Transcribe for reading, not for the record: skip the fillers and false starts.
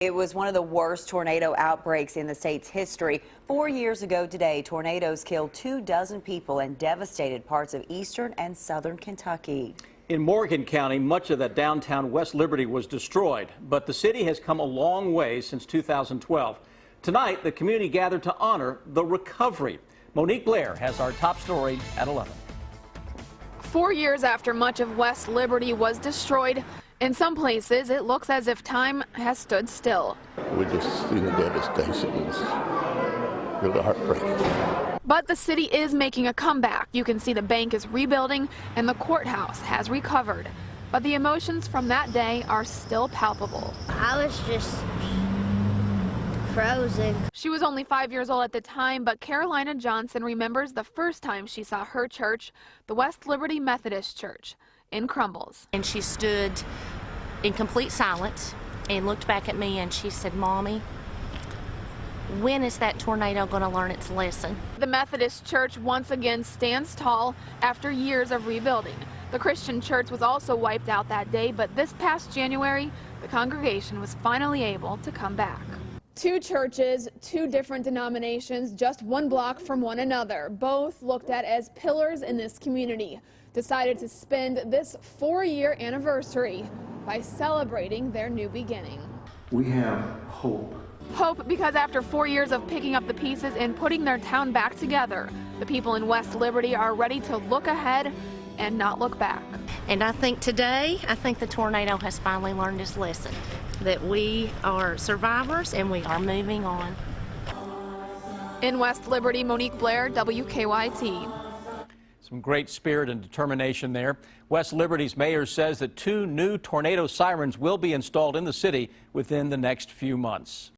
It was one of the worst tornado outbreaks in the state's history. 4 years ago today, tornadoes killed 24 people and devastated parts of eastern and southern Kentucky. In Morgan County, much of that downtown West Liberty was destroyed, but the city has come a long way since 2012. Tonight, the community gathered to honor the recovery. Monique Blair has our top story at 11. 4 years after much of West Liberty was destroyed, in some places it looks as if time has stood still. We just see the devastation. It's really heartbreaking. But the city is making a comeback. You can see the bank is rebuilding and the courthouse has recovered. But the emotions from that day are still palpable. I was just frozen. She was only 5 years old at the time, but Carolina Johnson remembers the first time she saw her church, the West Liberty Methodist Church, in crumbles. And she stood in complete silence and looked back at me and she said, "Mommy, when is that tornado going to learn its lesson?" The Methodist Church once again stands tall after years of rebuilding. The Christian church was also wiped out that day, but this past January, the congregation was finally able to come back. Two churches, two different denominations, just one block from one another, both looked at as pillars in this community, decided to spend this 4-year anniversary by celebrating their new beginning. We have hope. Hope because after 4 years of picking up the pieces and putting their town back together, the people in West Liberty are ready to look ahead and not look back. And I think today, the tornado has finally learned its lesson, that we are survivors and we are moving on. In West Liberty, Monique Blair, WKYT. Some great spirit and determination there. West Liberty's mayor says that 2 new tornado sirens will be installed in the city within the next few months.